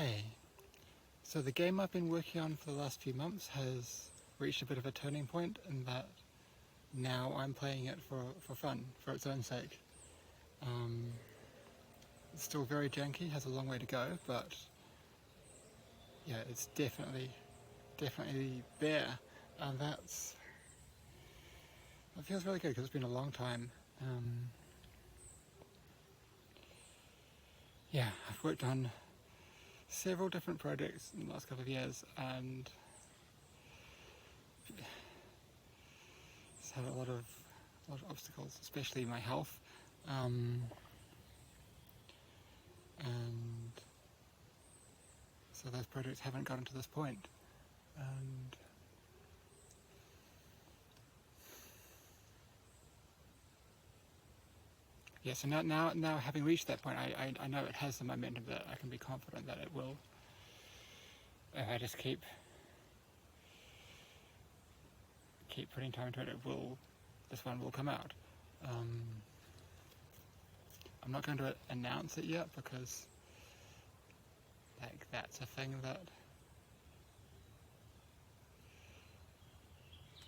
Hey, so the game I've been working on for the last few months has reached a bit of a turning point in that now I'm playing it for fun, for its own sake. It's still very janky, has a long way to go, but yeah, it's definitely there, and that feels really good because it's been a long time. Yeah, I've worked on several different projects in the last couple of years, and it's had a lot of obstacles, especially my health, and so those projects haven't gotten to this point. And yeah, so now having reached that point, I know it has the momentum that I can be confident that it will. If I just keep putting time into it, this one will come out. I'm not going to announce it yet because that's a thing that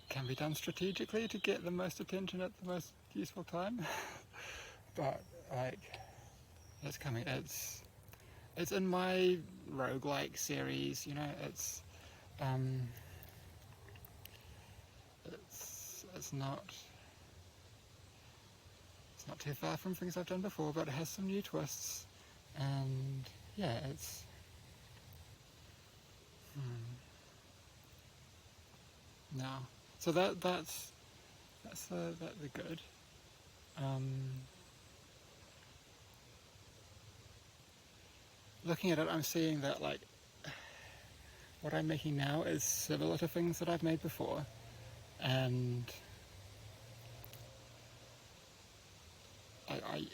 can be done strategically to get the most attention at the most useful time. But it's coming. It's in my roguelike series, it's not too far from things I've done before, but it has some new twists, and yeah, it's no. So that's the good. Looking at it, I'm seeing that what I'm making now is similar to things that I've made before, and I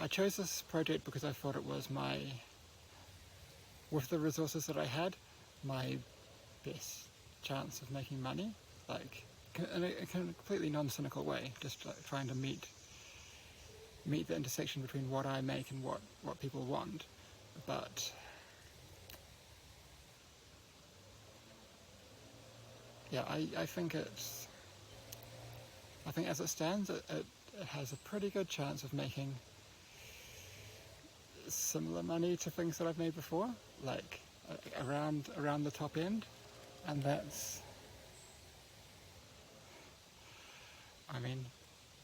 chose this project because I thought it was with the resources that I had, my best chance of making money, in a completely non-cynical way, just trying to meet the intersection between what I make and what people want. But yeah, I think as it stands, it has a pretty good chance of making similar money to things that I've made before, around the top end, and that's,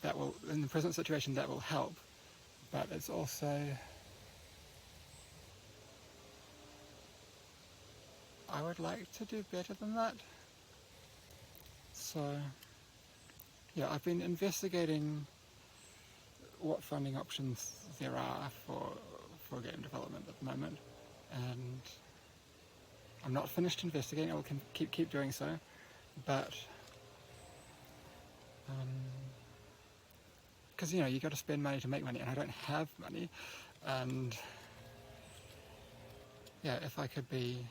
that will, in the present situation, that will help, but it's also, I would like to do better than that. So yeah, I've been investigating what funding options there are for game development at the moment, and I'm not finished investigating. I will keep doing so, but because you got to spend money to make money, and I don't have money, and yeah, if I could be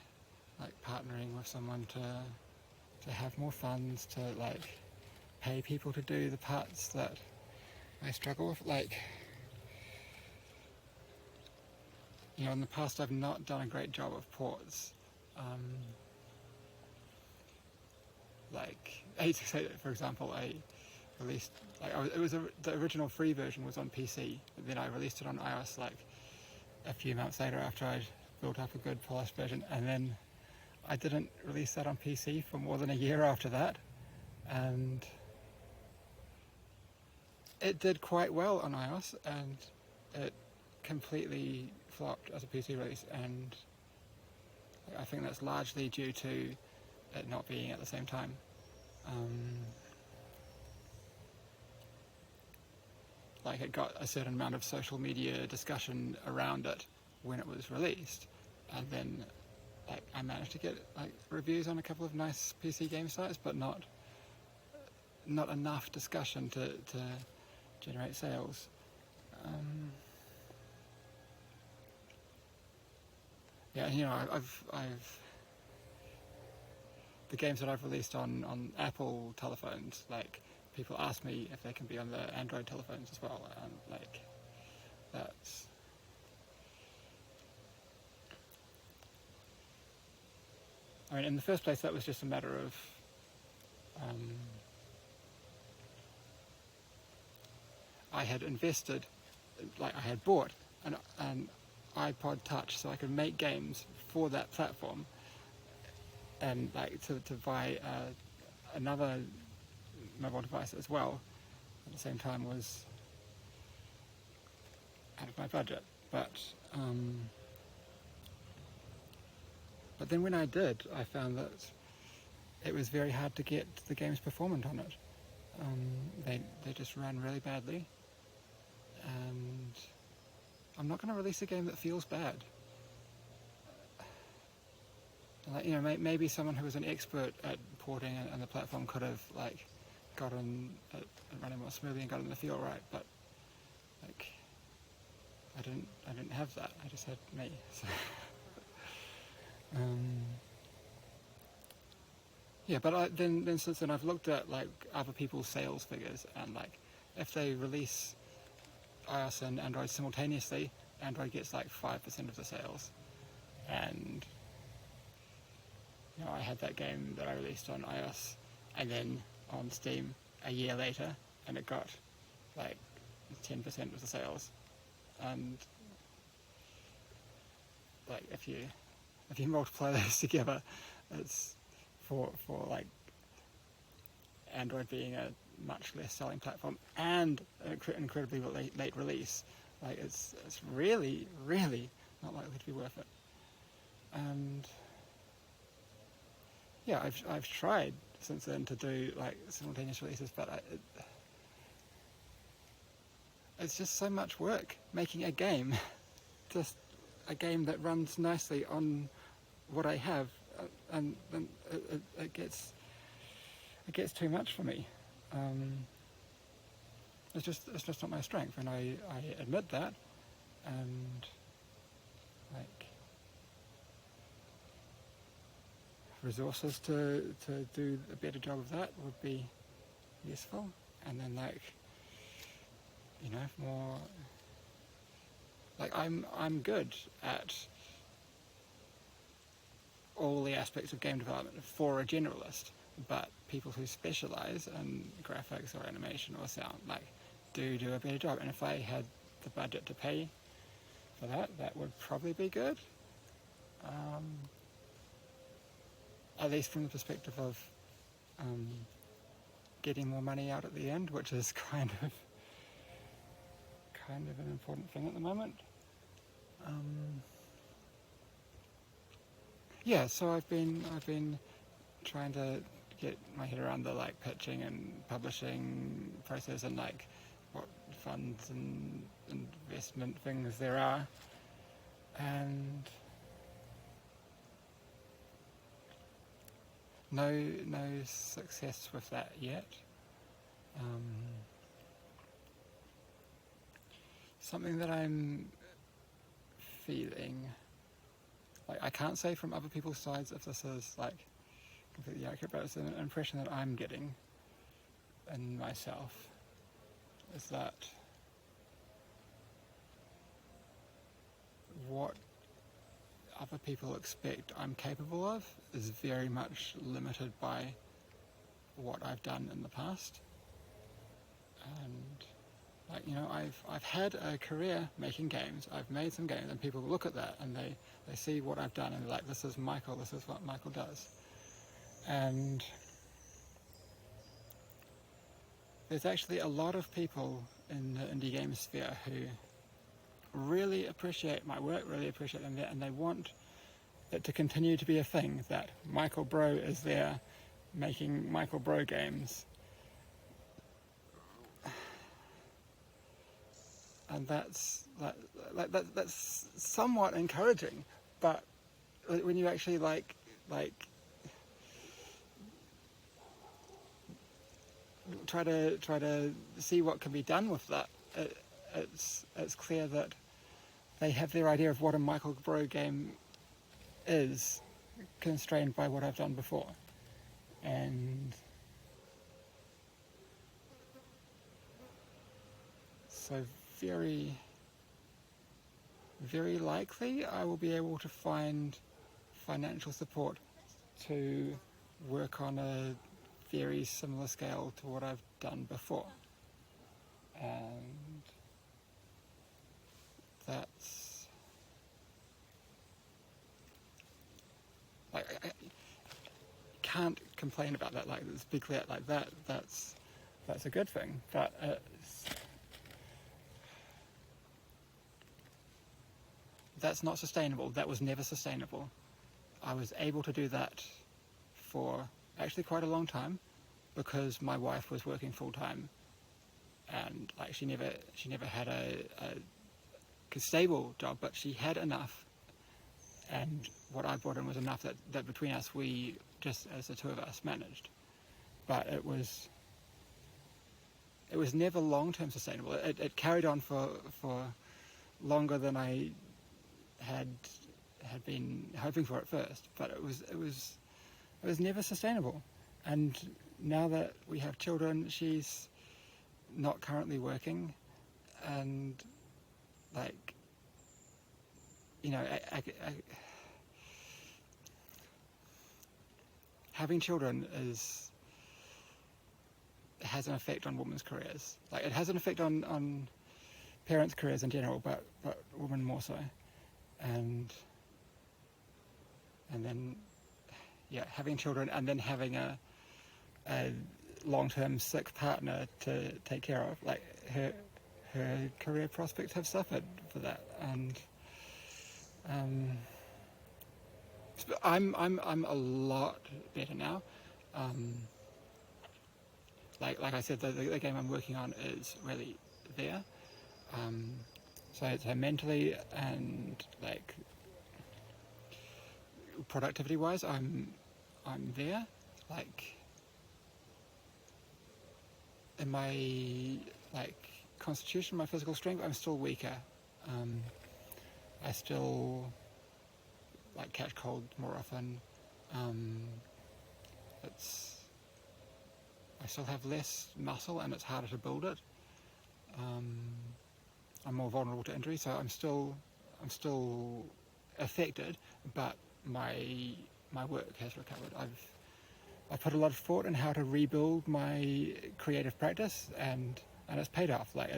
partnering with someone to have more funds to pay people to do the parts that I struggle with, in the past I've not done a great job of ports. For example, I released, the original free version was on PC, but then I released it on iOS a few months later after I'd built up a good polished version, and then I didn't release that on PC for more than a year after that, and it did quite well on iOS, and it completely flopped as a PC release, and I think that's largely due to it not being at the same time. It got a certain amount of social media discussion around it when it was released, and then I managed to get reviews on a couple of nice PC game sites, but not enough discussion to generate sales. I've the games that I've released on Apple telephones, people ask me if they can be on the Android telephones as well, and that's mean, in the first place, that was just a matter of I had invested, like I had bought an iPod Touch so I could make games for that platform, and like to buy another mobile device as well at the same time was out of my budget. But then when I did, I found that it was very hard to get the games performant on it. They just ran really badly, and I'm not going to release a game that feels bad. Like, you know, maybe someone who was an expert at porting and the platform could have like gotten it running more smoothly and gotten the feel right, but like I didn't have that. I just had me. So, yeah, but then since then I've looked at like other people's sales figures, and like if they release iOS and Android simultaneously, Android gets like 5% of the sales, and you know, I had that game that I released on iOS and then on Steam a year later, and it got like 10% of the sales. And like if you multiply those together, it's for like Android being a much less selling platform and an incredibly late release, like it's really not likely to be worth it. And yeah, I've tried since then to do like simultaneous releases, but it's just so much work making a game, just a game that runs nicely on what I have, and it gets too much for me. It's just not my strength, and I admit that, and like resources to do a better job of that would be useful, and then like, you know, more like I'm good at all the aspects of game development for a generalist, but people who specialize in graphics or animation or sound like do a better job, and if I had the budget to pay for that would probably be good, at least from the perspective of getting more money out at the end, which is kind of an important thing at the moment. Yeah, so I've been trying to get my head around the like pitching and publishing process, and like what funds and investment things there are, and no success with that yet. Something that I'm feeling, like I can't say from other people's sides if this is like completely accurate, but it's an impression that I'm getting in myself, is that what other people expect I'm capable of is very much limited by what I've done in the past. And like, you know, I've had a career making games. I've made some games, and people look at that and they see what I've done, and they're like, this is Michael, this is what Michael does. And there's actually a lot of people in the indie game sphere who really appreciate my work, really appreciate them there, and they want it to continue to be a thing, that Michael Bro is there making Michael Bro games. And that's somewhat encouraging, but when you actually like try to see what can be done with that, it's clear that they have their idea of what a Michael Bro game is constrained by what I've done before, and so very likely I will be able to find financial support to work on a very similar scale to what I've done before. And that's like I can't complain about that. Like, let's be clear, like that's a good thing. But that's not sustainable. That was never sustainable. I was able to do that for actually quite a long time because my wife was working full time, and like she never had a stable job, but she had enough, and what I brought in was enough that between us, we just as the two of us managed. But it was never long-term sustainable. It carried on for longer than I had been hoping for at first, but it was never sustainable. And now that we have children, she's not currently working, and like, you know, having children has an effect on women's careers. Like, it has an effect on parents' careers in general, but women more so. And then, yeah, having children and then having a long-term sick partner to take care of, like, her career prospects have suffered for that. And I'm a lot better now. Like I said, the game I'm working on is really there. So mentally and like productivity wise, I'm there. Like, in my like constitution, my physical strength, I'm still weaker. I still like catch cold more often. I still have less muscle and it's harder to build it. I'm more vulnerable to injury, so I'm still affected, but my work has recovered. I've put a lot of thought in how to rebuild my creative practice, and it's paid off. Like, I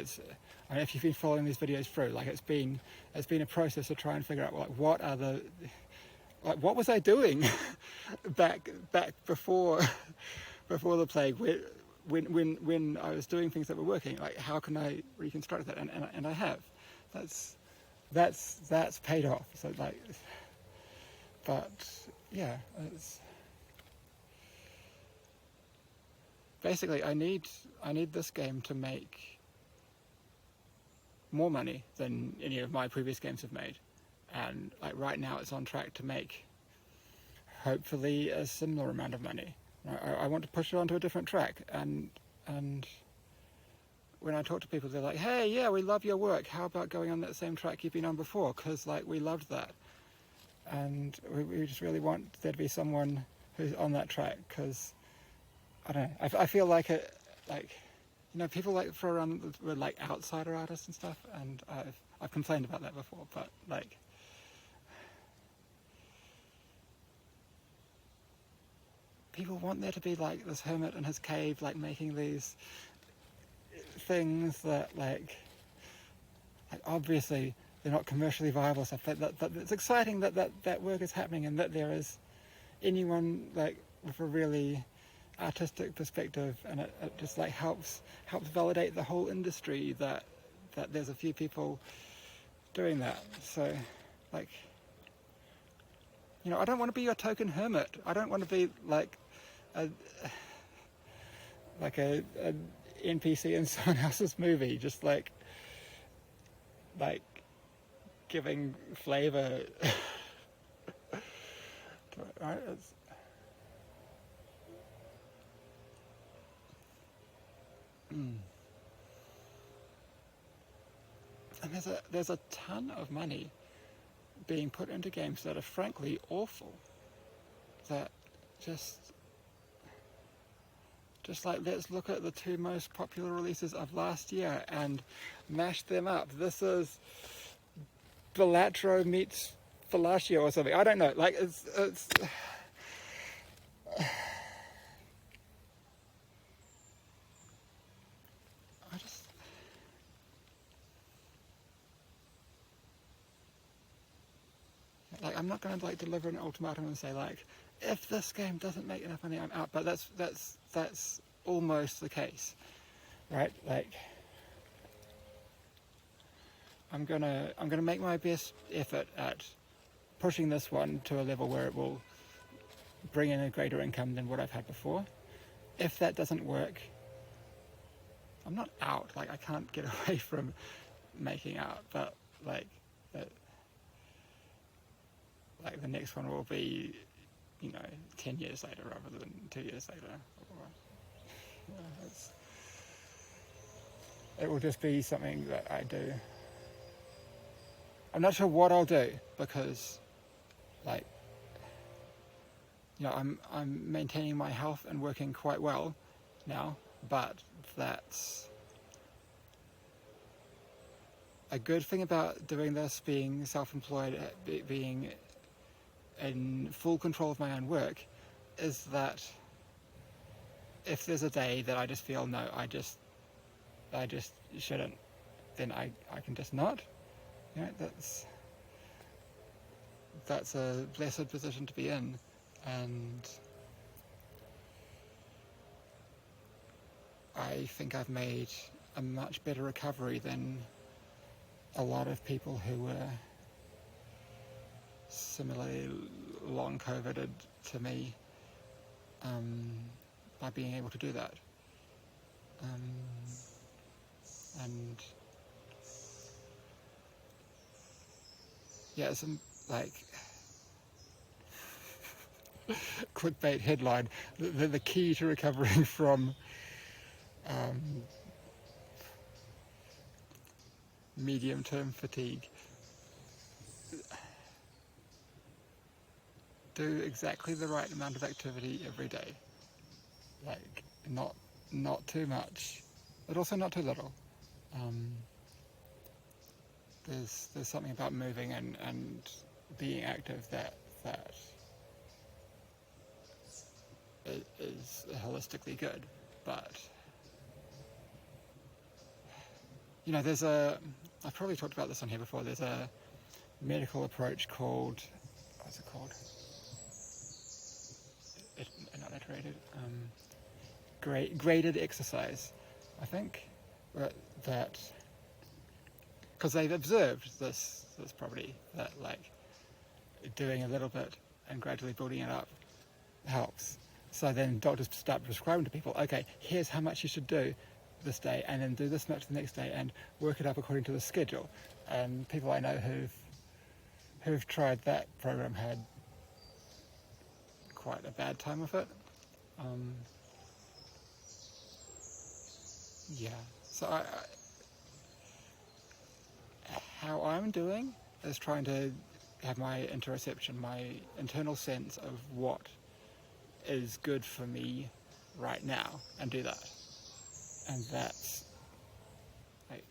mean, if you've been following these videos through, like, it's been a process to try and figure out, like, what was I doing back before the plague, when I was doing things that were working. Like, how can I reconstruct that? And I have. That's paid off. So, like, but yeah, it's basically I need this game to make more money than any of my previous games have made, and like right now it's on track to make hopefully a similar amount of money. I want to push it onto a different track, and when I talk to people, they're like, hey, yeah, we love your work, how about going on that same track you've been on before, because like we loved that. And we just really want there to be someone who's on that track, because I don't know, I feel like it, like, you know, people like throw around with like outsider artists and stuff, and I've complained about that before, but like, people want there to be like this hermit in his cave, like making these things that like obviously they're not commercially viable stuff, but it's exciting that work is happening, and that there is anyone like with a really artistic perspective, and it just like helps validate the whole industry that there's a few people doing that. So like, you know, I don't want to be your token hermit. I don't want to be like a NPC in someone else's movie, just like giving flavor. Right? And there's a ton of money being put into games that are frankly awful. That just like, let's look at the two most popular releases of last year and mash them up. This is Balatro meets Fellatio or something. I don't know. Like, it's like I'm not going to like deliver an ultimatum and say like, if this game doesn't make enough money, I'm out. But that's almost the case, right? Like, I'm gonna make my best effort at pushing this one to a level where it will bring in a greater income than what I've had before. If that doesn't work, I'm not out. Like, I can't get away from making out, but like the next one will be, 10 years later rather than 2 years later. It will just be something that I do. I'm not sure what I'll do because, like, I'm maintaining my health and working quite well now, but that's a good thing about doing this, being self-employed, being in full control of my own work, is that if there's a day that I just feel no, I just shouldn't, then I can just not. That's a blessed position to be in, and I think I've made a much better recovery than a lot of people who were similarly long COVIDed to me, by being able to do that. And yeah, some like clickbait headline: the key to recovering from medium-term fatigue. Do exactly the right amount of activity every day. Like, not too much, but also not too little. There's something about moving and being active that is holistically good. But I've probably talked about this on here before. There's a medical approach called, what's it called? Not iterated. Graded exercise, I think, that because they've observed this property that like doing a little bit and gradually building it up helps. So then doctors start prescribing to people, okay, here's how much you should do this day, and then do this much the next day, and work it up according to the schedule. And people I know who've tried that program had quite a bad time with it. So how I'm doing is trying to have my interoception, my internal sense of what is good for me right now, and do that. And that's like,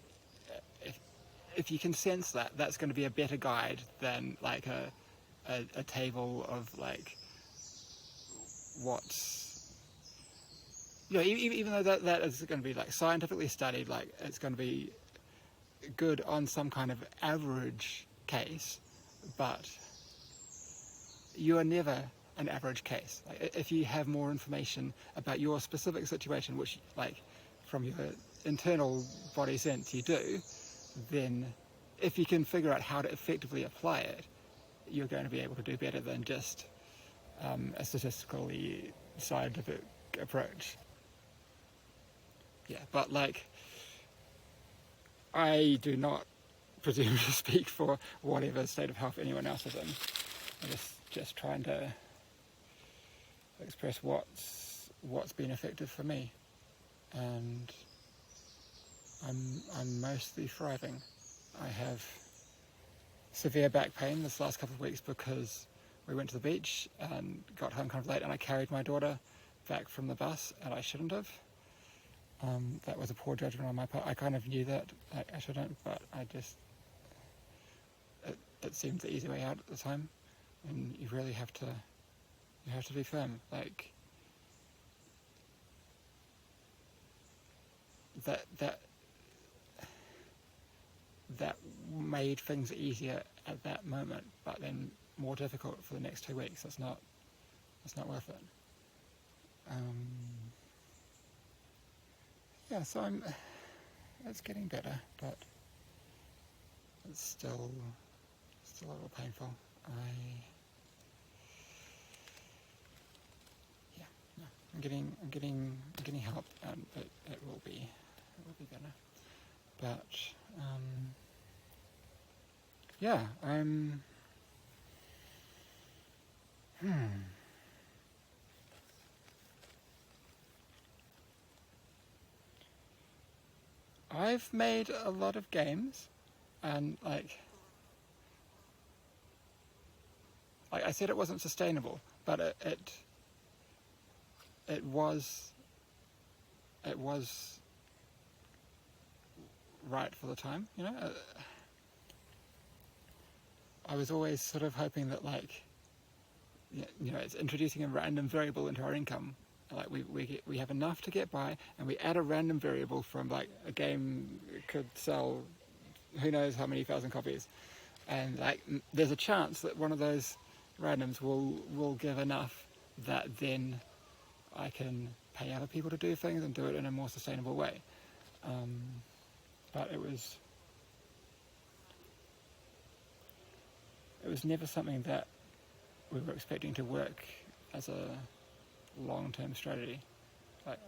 if you can sense that, that's going to be a better guide than like a table of like what's, even though that is going to be like scientifically studied, like it's going to be good on some kind of average case, but you are never an average case. Like, if you have more information about your specific situation, which like from your internal body sense you do, then if you can figure out how to effectively apply it, you're going to be able to do better than just a statistically scientific approach. Yeah, but like, I do not presume to speak for whatever state of health anyone else is in. I'm just trying to express what's been effective for me, and I'm mostly thriving. I have severe back pain this last couple of weeks because we went to the beach and got home kind of late, and I carried my daughter back from the bus, and I shouldn't have. That was a poor judgment on my part. I kind of knew that I shouldn't, but it seemed the easy way out at the time, and you really have to be firm. Like, that made things easier at that moment, but then more difficult for the next 2 weeks. It's not worth it. Yeah, so it's getting better, but it's still a little painful. Yeah, no, I'm getting help, and it will be better. But yeah, I've made a lot of games, and like I said, it wasn't sustainable, but it was right for the time. I was always sort of hoping that, like, it's introducing a random variable into our income. Like we have enough to get by, and we add a random variable from, like, a game could sell who knows how many thousand copies, and like there's a chance that one of those randoms will give enough that then I can pay other people to do things and do it in a more sustainable way. But it was never something that we were expecting to work as a long-term strategy. Like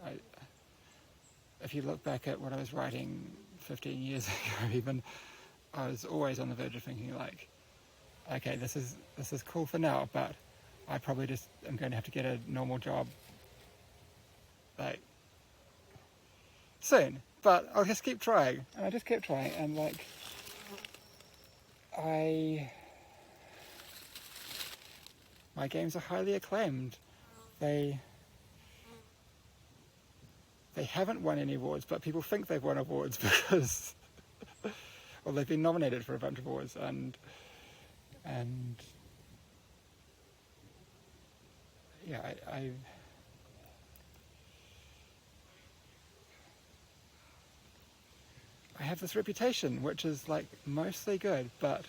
if you look back at what I was writing 15 years ago, even, I was always on the verge of thinking, like, okay, this is cool for now, but I probably just am going to have to get a normal job, like, soon. But I'll just keep trying, and I just kept trying, and like my games are highly acclaimed. They haven't won any awards, but people think they've won awards because, well, they've been nominated for a bunch of awards, and yeah, I have this reputation, which is like mostly good, but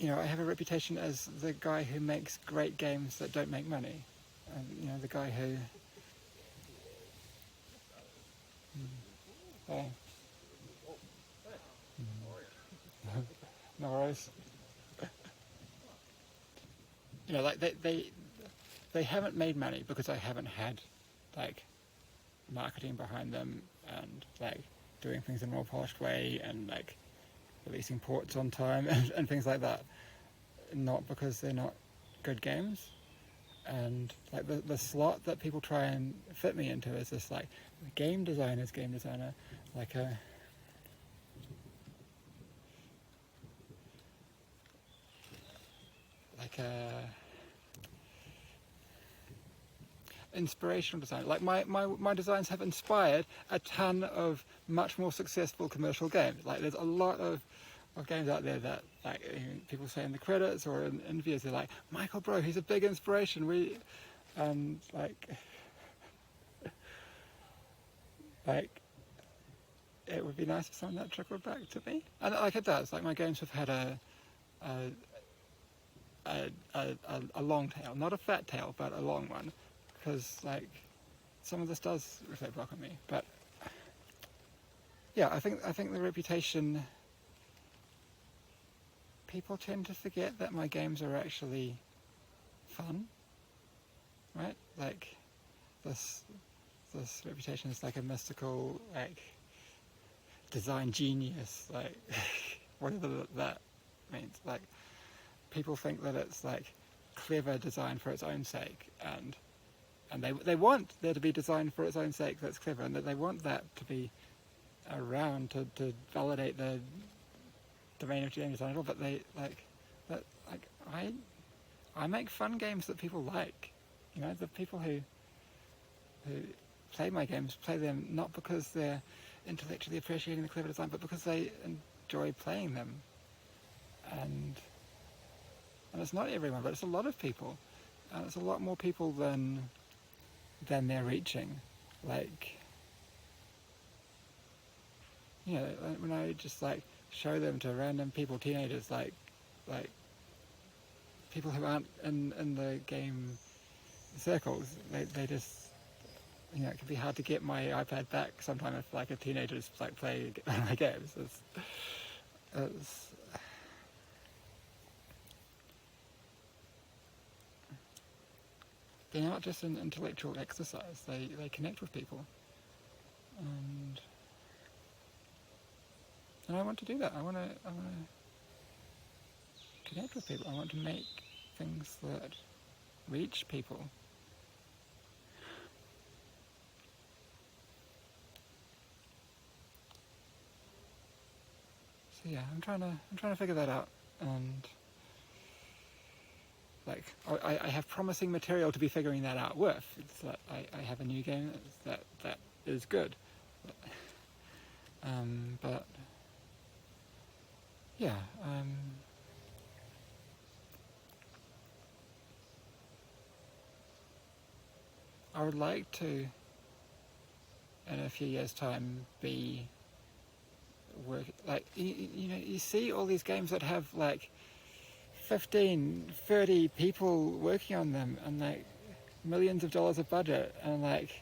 I have a reputation as the guy who makes great games that don't make money, and the guy who. Hey. No worries. Like they haven't made money because I haven't had, like, marketing behind them, and like doing things in a more polished way, and like releasing ports on time and things like that. Not because they're not good games. And like the slot that people try and fit me into is this, like, game designer, like a inspirational design. Like my designs have inspired a ton of much more successful commercial games. Like there's a lot of games out there that, like, people say in the credits or in interviews, they're like, Michael, bro, he's a big inspiration. Like it would be nice if some of that trickled back to me, and like it does. Like my games have had a long tail, not a fat tail, but a long one, because like some of this does reflect back on me. But yeah, I think the reputation. People tend to forget that my games are actually fun, right? Like this reputation is like a mystical, like, design genius, like whatever that means. Like people think that it's like clever design for its own sake, and they want there to be design for its own sake that's clever, and that they want that to be around to validate the domain of game design, but they I make fun games that people like. The people who play my games play them not because they're intellectually appreciating the clever design, but because they enjoy playing them. And it's not everyone, but it's a lot of people. And it's a lot more people than they're reaching. Like, when I just like show them to random people, teenagers, like like people who aren't in the game circles, they just, you know, it can be hard to get my iPad back sometime if like a teenager's like play one of my games. It's they're not just an intellectual exercise. They connect with people, and I want to do that. I want to connect with people. I want to make things that reach people. So yeah, I'm trying to figure that out, and like I have promising material to be figuring that out with. It's that I have a new game that is good, but yeah, I would like to, in a few years' time, be work like you know, you see all these games that have like 15, 30 people working on them and like millions of dollars of budget, and like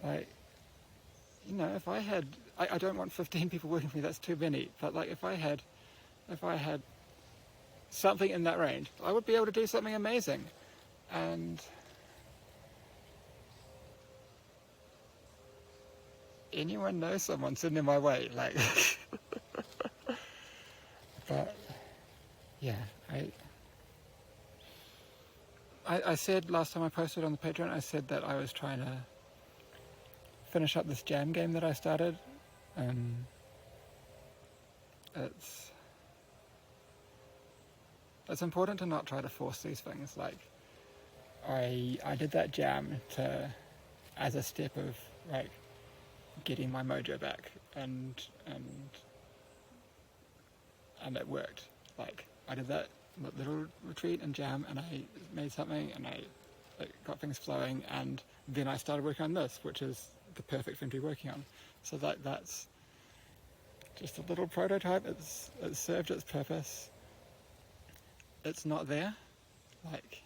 you know, if I had, I don't want 15 people working for me, that's too many, but like if I had something in that range, I would be able to do something amazing. And anyone knows someone sitting in my way, like but yeah, I said last time I posted on the Patreon, I said that I was trying to finish up this jam game that I started. It's important to not try to force these things. Like I did that jam to as a step of like getting my mojo back, and it worked. Like I did that little retreat and jam, and I made something, and I got things flowing, and then I started working on this, which is the perfect thing to be working on. So that's just a little prototype. It's served its purpose. It's not there. Like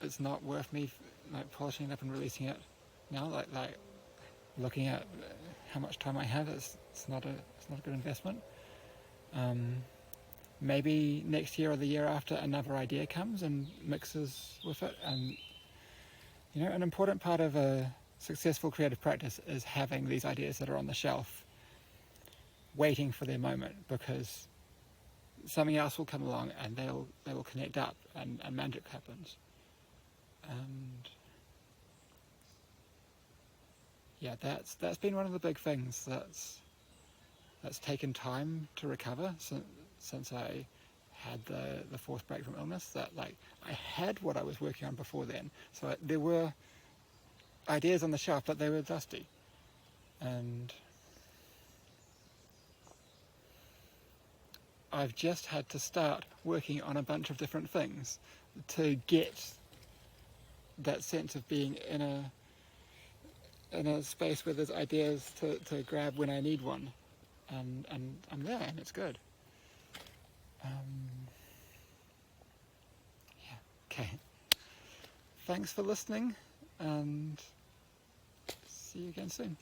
it's not worth me like polishing it up and releasing it now. Like looking at how much time I have, it's not a good investment. Maybe next year or the year after another idea comes and mixes with it. And you know, an important part of a successful creative practice is having these ideas that are on the shelf waiting for their moment, because something else will come along and they will connect up, and magic happens. And yeah, that's been one of the big things that's taken time to recover since I had the fourth break from illness. That like I had what I was working on before then, so there were ideas on the shelf, but they were dusty, and I've just had to start working on a bunch of different things to get that sense of being in a space where there's ideas to grab when I need one, and I'm there, and it's good. Yeah. Okay. Thanks for listening, and see you again soon.